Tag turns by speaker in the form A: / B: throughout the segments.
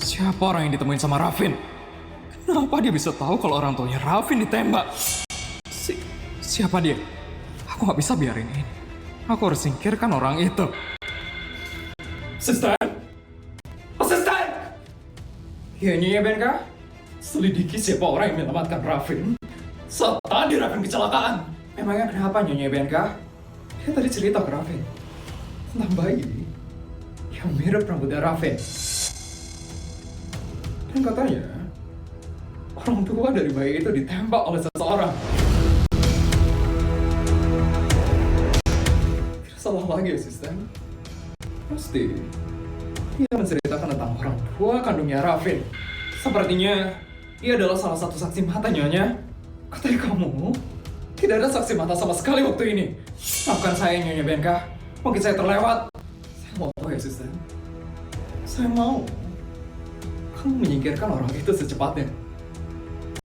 A: Siapa orang yang ditemuin sama Ravin? Kenapa dia bisa tahu kalau orang tuanya Ravin ditembak? Siapa dia? Aku gak bisa biarin ini. Aku harus singkirkan orang itu. Asisten! Asisten! Ya ini ya Benka. Selidiki siapa orang yang menyelamatkan Ravin. Saat tadi Ravin kecelakaan. Memangnya kenapa Nyonya Benka? Dia tadi cerita ke Ravin tentang bayi yang mirip rambutnya Ravin. Dan katanya orang tua dari bayi itu ditembak oleh seseorang. Tidak salah lagi asisten. Pasti dia menceritakan tentang orang tua kandungnya Ravin. Sepertinya dia adalah salah satu saksi mata Nyonya. Katanya kamu tidak ada saksi mata sama sekali waktu ini. Maafkan saya Nyonya Benka. Mungkin saya terlewat. Saya mau tahu ya asisten. Saya mau kamu menyingkirkan orang itu secepatnya.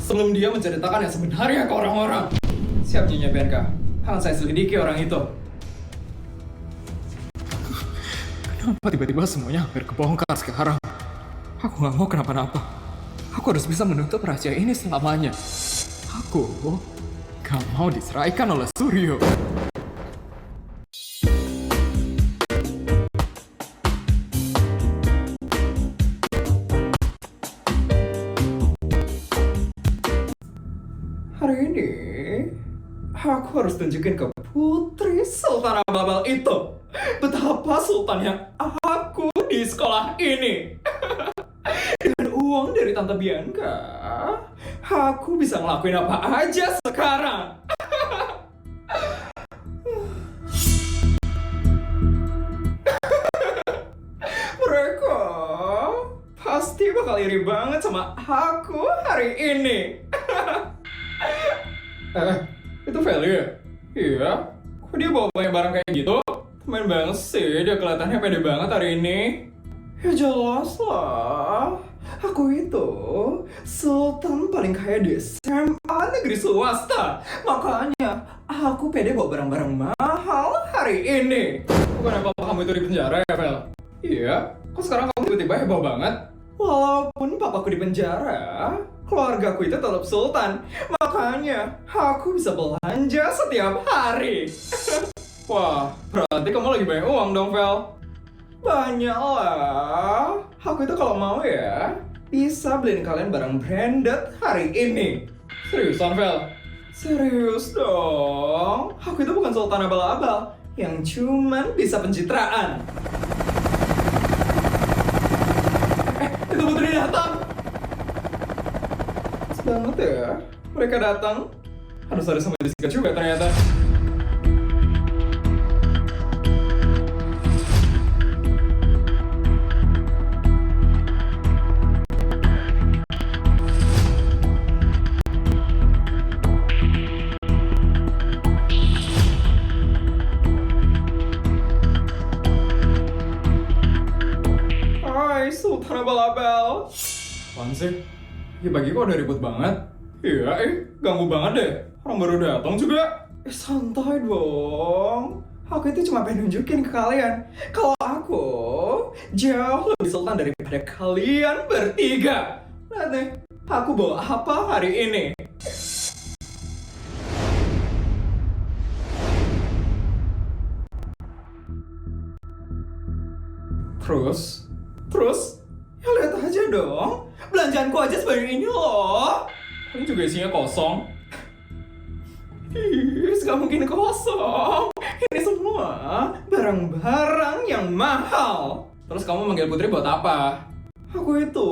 A: Sebelum dia menceritakan yang sebenarnya ke orang-orang. Siap Nyonya Benka. Akan saya selidiki orang itu. Kenapa tiba-tiba semuanya hampir kebongkar sekarang? Aku gak mau kenapa-napa. Aku harus bisa menutup rahasia ini selamanya. Aku gak mau diseraikan oleh Suryo. Hari ini, aku harus tunjukin ke Putri Sultan Abal itu betapa sultannya aku di sekolah ini. Dengan uang dari Tante Bianca, aku bisa ngelakuin apa aja sekarang. Mereka pasti bakal iri banget sama aku hari ini. Itu Feli ya? Iya. Kok dia bawa banyak barang kayak gitu? Main banget sih, dia kelihatannya pede banget hari ini. Ya jelas lah. Aku itu sultan paling kaya di SMA negeri swasta. Makanya aku pede bawa barang-barang mahal hari ini. Bukan apa kamu itu di penjara ya, Fel? Iya. Kok sekarang kamu tiba-tiba heboh banget? Walaupun papaku di penjara, keluargaku itu tetap sultan. Makanya aku bisa belanja setiap hari. Wah, berarti kamu lagi banyak uang dong, Vel? Banyak lah. Aku itu kalau mau ya, bisa beliin kalian barang branded hari ini. Seriusan, Vel? Serius dong. Aku itu bukan sultan abal-abal yang cuman bisa pencitraan. Itu Putri datang. Pas banget ya, mereka datang. Harus ada sama Jessica juga ternyata. Hai, Sultan Abal-Abal. Apaan sih? Ya bagiku udah ribut banget. Iya, ganggu banget deh. Orang baru datang juga. Santai dong. Aku itu cuma pengen nunjukin ke kalian kalau aku jauh lebih sultan daripada kalian bertiga. Lihat nih, aku bawa apa hari ini? Terus, ya lihat aja dong. Belanjaanku aja sebanyak ini loh. Ini juga isinya kosong. Gak mungkin kosong. Ini semua barang-barang yang mahal. Terus kamu manggil Putri buat apa? Aku itu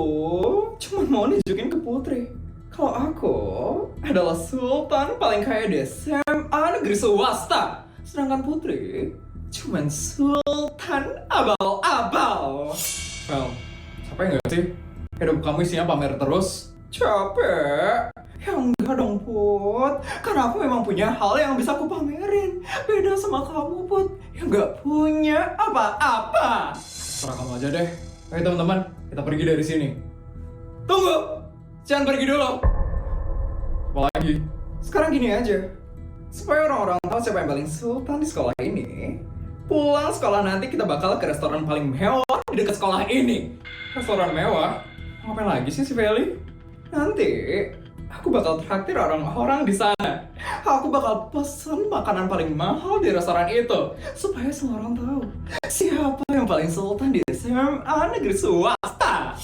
A: cuma mau nunjukin ke Putri kalau aku adalah sultan paling kaya di SMA negeri swasta. Sedangkan Putri cuman sultan abal-abal. Well, capek nggak sih? Hidup kamu isinya pamer terus. Capek? Ya enggak dong, Put. Karena aku memang punya hal yang bisa aku pamerin. Beda sama kamu, Put, yang nggak punya apa-apa. Serah kamu aja deh. Ayo teman-teman, kita pergi dari sini. Tunggu! Jangan pergi dulu. Apalagi? Sekarang gini aja. Supaya orang-orang tahu siapa yang paling sultan di sekolah ini, pulang sekolah nanti kita bakal ke restoran paling mewah di dekat sekolah ini. Restoran mewah? Ngapain lagi sih si Feli? Nanti aku bakal traktir orang-orang di sana. Aku bakal pesan makanan paling mahal di restoran itu supaya semua orang tahu siapa yang paling sultan di SMA negeri swasta.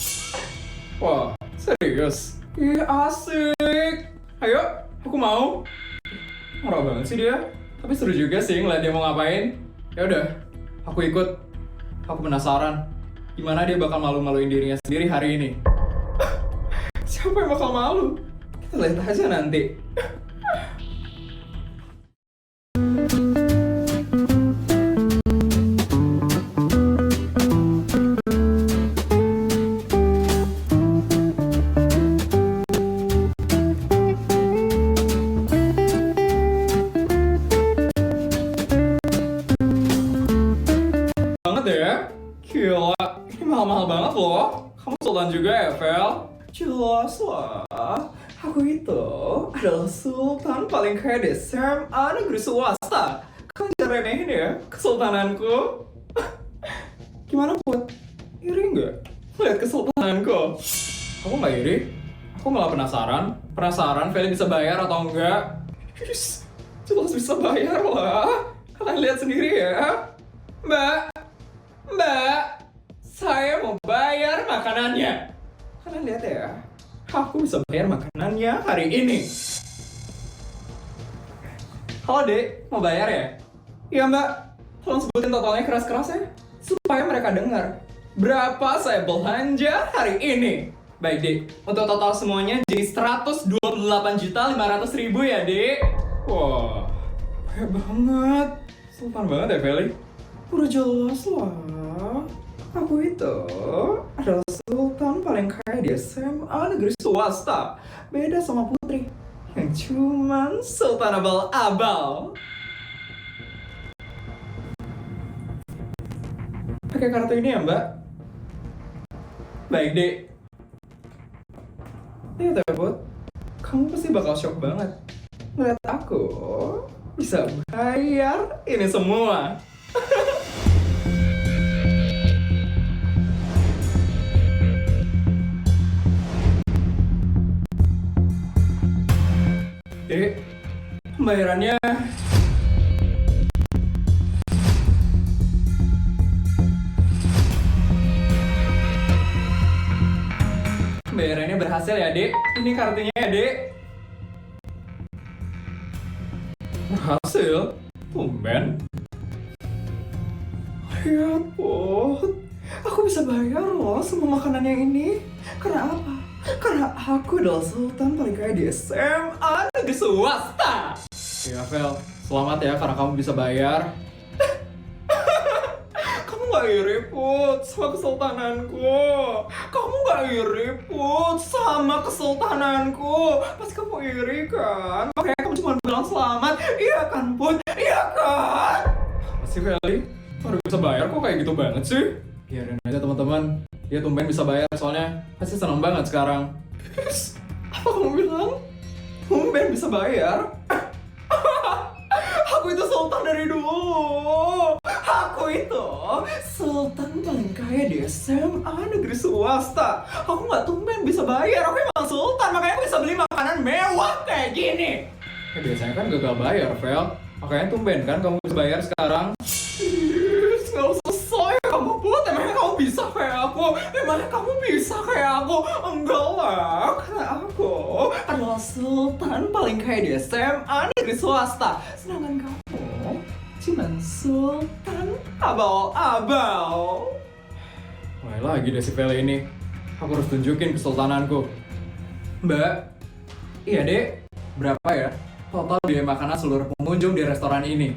A: Wah, serius? Ih, asik. Ayo, aku mau. Norak banget sih dia. Tapi seru juga sih ngeliat dia mau ngapain. Ya udah, aku ikut. Aku penasaran gimana dia bakal malu-maluin dirinya sendiri hari ini. Siapa yang bakal malu? Kita lihat aja nanti. Banget ya? Gila, ini mahal-mahal banget loh. Kamu sultan juga ya, Vel? Jelas lah, aku itu adalah sultan paling kaya di SMA negeri swasta. Kamu jangan remehin ya kesultananku. Gimana, Put? Iri nggak lihat kesultananku? Kamu nggak iri? Aku malah penasaran. Penasaran Feli bisa bayar atau enggak? Jelas bisa bayar lah. Kalian lihat sendiri ya. Mbak, saya mau bayar makanannya. Kalian lihat ya, aku bisa bayar makanannya hari ini. Halo Dek, mau bayar ya? Iya Mbak, tolong sebutin totalnya keras-keras ya, supaya mereka dengar berapa saya belanja hari ini. Baik Dek, untuk total semuanya jadi 128.500.000 ya Dek. Wah, banyak banget. Sultan banget ya Feli. Udah jelas lah, aku itu adalah sultan paling kaya di SMA negeri swasta. Beda sama Putri yang cuman sultan abal-abal. Pakai kartu ini ya Mbak? Baik Dek. Lihat ya Put, kamu pasti bakal shock banget ngeliat aku bisa bayar ini semua. Dek, pembayarannya berhasil ya Dek. Ini kartunya ya Dek. Berhasil? Tumben. Lihat Put, aku bisa bayar loh semua makanan yang ini. Karena apa? Karena aku adalah sultan paling kaya di SMA negeri swasta. Ya Vel, selamat ya karena kamu bisa bayar. Kamu gak iri Put sama kesultananku. Kamu gak iri Put sama kesultananku. Pasti kamu iri kan? Makanya kamu cuma bilang selamat. Iya kan Put? Iya kan? Masih Feli, baru bisa bayar kok kayak gitu banget sih? Biarin aja teman-teman. Dia tumben bisa bayar soalnya pasti seneng banget sekarang. Apa kamu bilang? Tumben bisa bayar? Aku itu sultan dari dulu. Aku itu sultan paling kaya di SMA negeri swasta. Aku nggak tumben bisa bayar. Aku emang sultan, makanya aku bisa beli makanan mewah kayak gini. Ya biasanya kan gagal bayar, Vel. Makanya tumben kan kamu bisa bayar sekarang. Nggak usah soy kamu Put, emangnya kamu bisa kayak aku? Emangnya kamu bisa kayak aku? Enggak lah, karena aku adalah sultan paling kaya di SMA negeri swasta. Sedangkan kamu cuma sultan abal-abal. Mulai lagi deh si Feli ini. Aku harus tunjukin kesultananku. Mbak, iya Dek, berapa ya total biaya makanan seluruh pengunjung di restoran ini?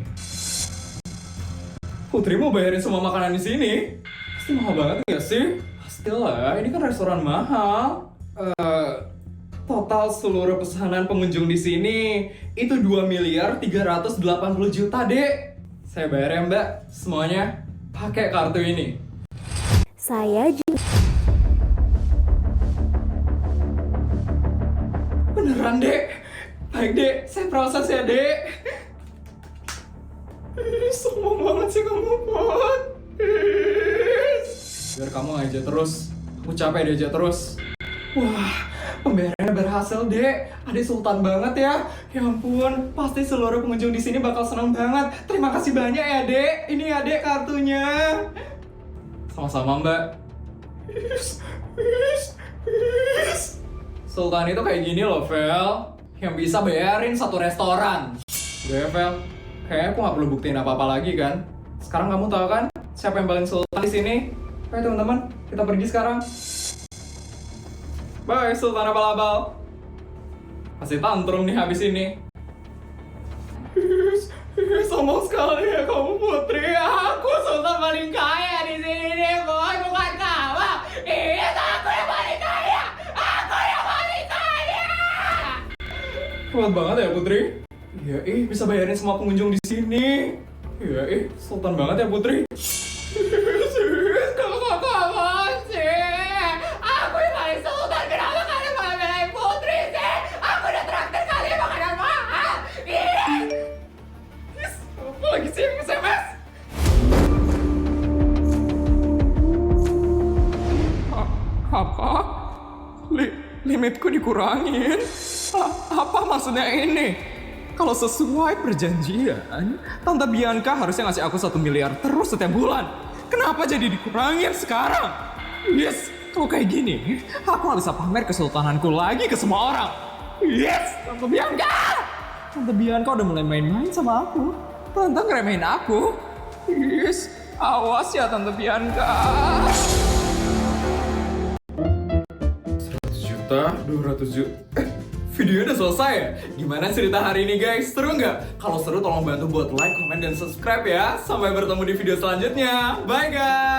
A: Putri mau bayarin semua makanan di sini? Pasti mahal banget nggak sih? Pastilah, ini kan restoran mahal. Total seluruh pesanan pengunjung di sini itu 2.380.000.000 Dek. Saya bayar ya Mbak, semuanya pakai kartu ini.
B: Saya juga.
A: Beneran Dek? Baik Dek, saya proses ya Dek. Sombong banget sih kamu Put. Biar kamu aja terus, aku capek diajak terus. Wah, pembayarannya berhasil, Dek. Adik sultan banget ya. Ya ampun, pasti seluruh pengunjung di sini bakal senang banget. Terima kasih banyak ya, Dek. Ini ya, Dek, kartunya. Sama-sama, Mbak. Sultan itu kayak gini loh, Vel. Yang bisa bayarin satu restoran. Udah ya, Vel. Kayaknya aku nggak perlu buktiin apa-apa lagi kan. Sekarang kamu tahu kan siapa yang paling sultan di sini? Ayo teman-teman, kita pergi sekarang. Bye, Sultan Abal-Abal. Masih tantrum nih habis ini. Sombong sekali ya kamu, Putri. Aku sultan paling kaya di sini nih, boy. Bukan kamu. Iya, aku yang paling kaya. Aku yang paling kaya. Kuat banget ya, Putri. Iya, bisa bayarin semua pengunjung di sini. Iya, sultan banget ya, Putri. Kamu sih. Aku yang paling sultan. Kenapa kalian malah belain Putri sih? Aku udah traktir kalian makanan mahal. Apa lagi sih yang SMS? Apa? Limitku dikurangin? Apa maksudnya ini? Kalau sesuai perjanjian, Tante Bianca harusnya ngasih aku 1 miliar terus setiap bulan. Kenapa jadi dikurangin sekarang? Yes, kalau kayak gini, aku nggak bisa pamer kesultananku lagi ke semua orang. Yes, Tante Bianca! Tante Bianca udah mulai main-main sama aku. Tante ngeremehin aku. Yes, awas ya Tante Bianca. 100 juta, 200 juta. Videonya udah selesai ya? Gimana cerita hari ini guys? Seru nggak? Kalau seru tolong bantu buat like, comment, dan subscribe ya. Sampai bertemu di video selanjutnya. Bye guys!